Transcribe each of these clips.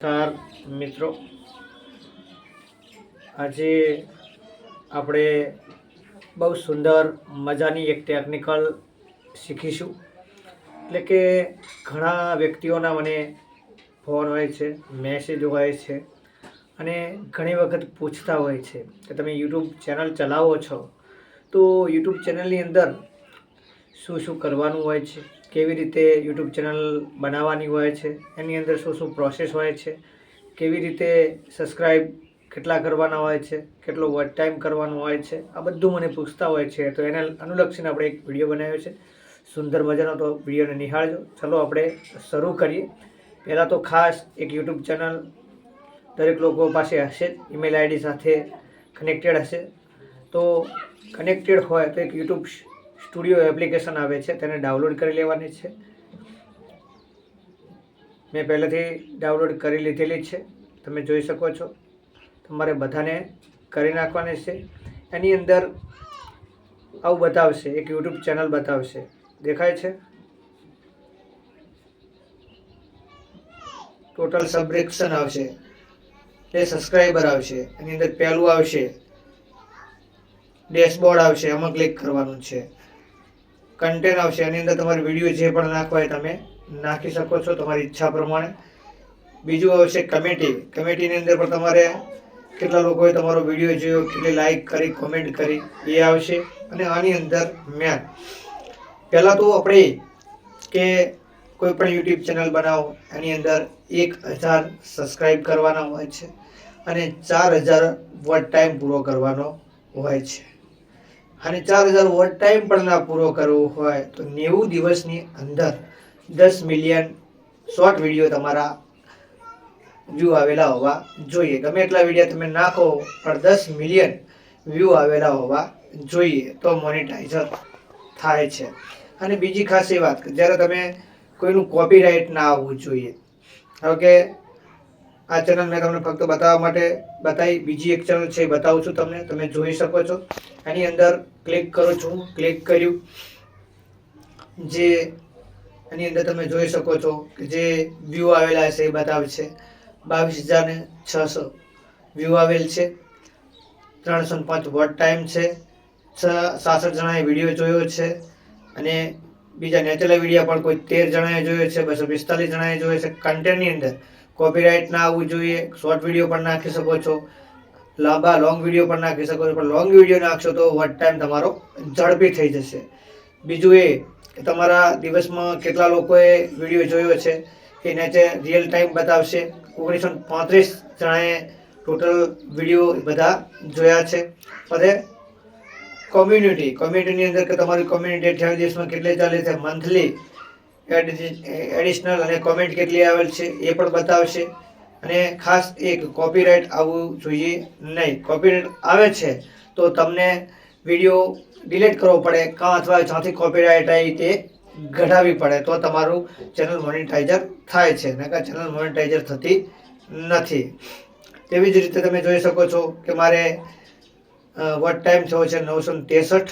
નમસ્કાર મિત્રો, આજે આપણે બહુ સુંદર મજાની એક ટેકનિકલ શીખીશું. એટલે કે ઘણા વ્યક્તિઓના મને ફોન હોય છે, મેસેજ હોય છે અને ઘણી વખત પૂછતા હોય છે કે તમે યુટ્યુબ ચેનલ ચલાવો છો તો યુટ્યુબ ચેનલની અંદર શું શું કરવાનું હોય છે, કેવી રીતે યુટ્યુબ ચેનલ બનાવવાની હોય છે, એની અંદર શું શું પ્રોસેસ હોય છે, કેવી રીતે સબસ્ક્રાઈબ કેટલા કરવાના હોય છે, કેટલો વોચ ટાઈમ કરવાનો હોય છે, આ બધું મને પૂછતા હોય છે. તો એને અનુલક્ષીને આપણે એક વિડીયો બનાવ્યો છે સુંદર મજાનો, તો વિડીયોને નિહાળજો. ચલો આપણે શરૂ કરીએ. પહેલાં તો ખાસ એક યુટ્યુબ ચેનલ દરેક લોકો પાસે હશે, ઈમેલ આઈડી સાથે કનેક્ટેડ હશે. તો કનેક્ટેડ હોય તો એક યુટ્યુબ સ્ટુડિયો એપ્લિકેશન આવે છે, તેને ડાઉનલોડ કરી લેવાની છે. મેં પહેલેથી ડાઉનલોડ કરી લીધેલી છે, તમે જોઈ શકો છો. તમારે બધાને કરી નાખવાની છે. એની અંદર આવું બતાવશે, એક યુટ્યુબ ચેનલ બતાવશે, દેખાય છે. ટોટલ સબસ્ક્રિપ્શન આવશે, એ સબસ્ક્રાઈબર આવશે. એની અંદર પહેલું આવશે ડેશબોર્ડ આવશે, આમાં ક્લિક કરવાનું છે. કન્ટેન્ટ આવશે, એની અંદર તમારે વિડીયો જે પણ નાખવા હોય તમે નાખી શકો છો તમારી ઈચ્છા પ્રમાણે. બીજું આવશે કમેટી. કમેટીની અંદર પણ તમારે કેટલા લોકોએ તમારો વિડીયો જોયો, કેટલી લાઈક કરી, કોમેન્ટ કરી, એ આવશે. અને આની અંદર મેન પહેલાં તો આપણે કે કોઈ પણ યુટ્યુબ ચેનલ બનાવો, એની અંદર 1000 સબસ્ક્રાઈબ કરવાના હોય છે અને 4000 વોચ ટાઈમ પૂરો કરવાનો હોય છે. અને 4000 વોચ ટાઈમ પણ ના પૂરો કરવો હોય તો 90 દિવસની અંદર 10 મિલિયન શોર્ટ વિડીયો તમારા વ્યૂ આવેલા હોવા જોઈએ. ગમે એટલા વિડીયો તમે નાખો પણ 10 મિલિયન વ્યૂ આવેલા હોવા જોઈએ, તો મોનેટાઈઝર થાય છે. અને બીજી ખાસ એ વાત કે જ્યારે તમે કોઈનું કોપીરાઇટ ના આવવું જોઈએ. હવે કે આ ચેનલ મેં તમને ફક્ત બતાવવા માટે બતાવી, બીજી એક ચેનલ છે એ બતાવું છું તમને, તમે જોઈ શકો છો. એની અંદર ક્લિક કરું છું, ક્લિક કર્યું, જે એની અંદર તમે જોઈ શકો છો કે જે વ્યૂ આવેલા છે એ બતાવશે 22,600 વ્યૂ આવેલ છે, 305 વોચ ટાઈમ છે, 66 જણાએ વિડીયો જોયો છે. અને બીજા નેચરલ વિડીયો પણ કોઈ 13 જણાએ જોયો છે, 245 જણાએ જોયો છે. કન્ટેન્ટની અંદર કોપીરાઇટ ના આવવું જોઈએ. શોર્ટ વિડીયો પણ નાખી શકો છો, લોંગ વિડીયો પણ નાખી શકો છો, પણ લોંગ વિડીયો નાખશો તો વોચ ટાઈમ તમારો ઝડપી થઈ જશે. બીજું એ કે તમારા દિવસમાં કેટલા લોકોએ વિડીયો જોયો છે એ નીચે રિયલ ટાઈમ બતાવશે. 1935 જણાએ ટોટલ વિડીયો બધા જોયા છે. અને કોમ્યુનિટીની અંદર કે તમારી કોમ્યુનિટી 28 દિવસમાં કેટલી ચાલે છે, મંથલી એડિશનલ અને કોમેન્ટ કેટલી આવેલ છે એ પણ બતાવશે. અને ખાસ એક કોપીરાઇટ આવવું જોઈએ નહીં. કોપીરાઇટ આવે છે તો તમને વિડીયો ડિલીટ કરવો પડે કાં અથવા જ્યાંથી કોપીરાઇટ આવી તે કઢાવવી પડે, તો તમારું ચેનલ મોનેટાઈઝર થાય છે, નહીંતર ચેનલ મોનેટાઈઝર થતી નથી. તેવી જ રીતે તમે જોઈ શકો છો કે મારે વોચ ટાઈમ થયો છે 963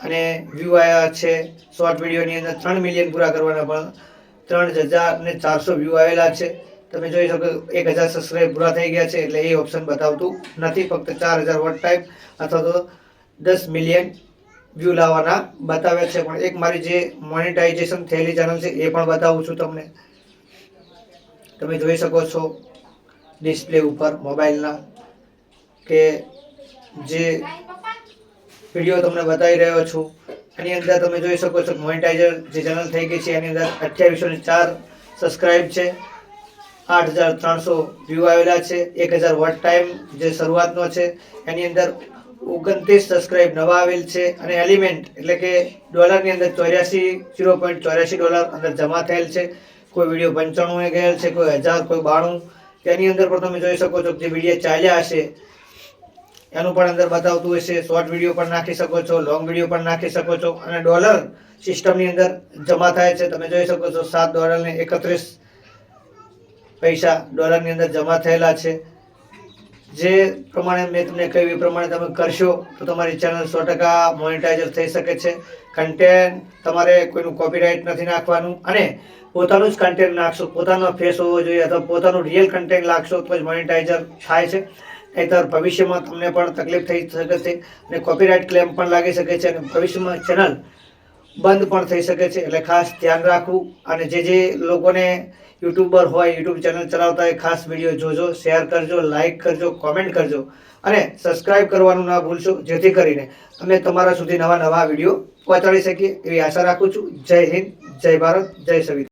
અને વ્યૂ આવ્યા છે શોર્ટ વિડીયોની અંદર 3 મિલિયન પૂરા કરવાના, પણ 3400 વ્યૂ આવેલા છે. તમે જોઈ શકો 1000 સબસ્ક્રાઈબ પૂરા થઈ ગયા છે, એટલે એ ઓપ્શન બતાવતું નથી. ફક્ત 4000 વોચ ટાઈમ અથવા તો 10 મિલિયન વ્યૂ લાવવાના બતાવે છે. પણ એક મારી જે મોનેટાઇઝેશન થયેલી ચેનલ છે એ પણ બતાવું છું તમને. તમે જોઈ શકો છો ડિસ્પ્લે ઉપર મોબાઈલના કે જે વિડીયો તમને બતાવી રહ્યો છું એની અંદર તમે જોઈ શકો છો મોનેટાઇઝર જે ચેનલ થઈ ગઈ છે એની અંદર 2804 સબસ્ક્રાઈબ છે, 8300 વ્યૂ આવેલા છે, 1000 વોચ ટાઈમ જે શરૂઆતનો છે એની અંદર 29 સબસ્ક્રાઈબ નવા આવેલ છે. અને એલિમેન્ટ એટલે કે ડોલરની અંદર 0.84 અંદર જમા થયેલ છે. કોઈ વિડીયો 95 ગયેલ છે, કોઈ 1000, કોઈ 92. તેની અંદર પણ તમે જોઈ શકો છો જે વિડીયો ચાલ્યા હશે એનું પણ અંદર બતાવતું હશે. શોર્ટ વિડીયો પણ નાખી શકો છો, લોંગ વિડીયો પણ નાખી શકો છો. અને ડોલર સિસ્ટમની અંદર જમા થાય છે. તમે જોઈ શકો છો $7.31 ડોલરની અંદર જમા થયેલા છે. જે પ્રમાણે મેં તમને કહ્યું એ પ્રમાણે તમે કરશો તો તમારી ચેનલ 100% મોનેટાઈઝર થઈ શકે છે. કન્ટેન્ટ તમારે કોઈનું કોપીરાઇટ નથી નાખવાનું અને પોતાનું જ કન્ટેન્ટ નાખશો, પોતાનો ફેસ હોવો જોઈએ અથવા પોતાનું રિયલ કન્ટેન્ટ નાખશો તો જ મોનેટાઇઝર થાય છે. નહીંતર ભવિષ્યમાં તમને પણ તકલીફ થઈ શકે છે અને કોપીરાઇટ ક્લેમ પણ લાગી શકે છે અને ભવિષ્યમાં ચેનલ બંધ પણ થઈ શકે છે. એટલે ખાસ ધ્યાન રાખવું. અને જે લોકોને યુટ્યુબર હોય, યુટ્યુબ ચેનલ ચલાવતા હોય, ખાસ વિડીયો જોજો, શેર કરજો, લાઇક કરજો, કોમેન્ટ કરજો અને સબસ્ક્રાઇબ કરવાનું ના ભૂલશો, જેથી કરીને અમે તમારા સુધી નવા વિડીયો પહોંચાડી શકીએ એવી આશા રાખું છું. જય હિન્દ, જય ભારત, જય સંવિધાન.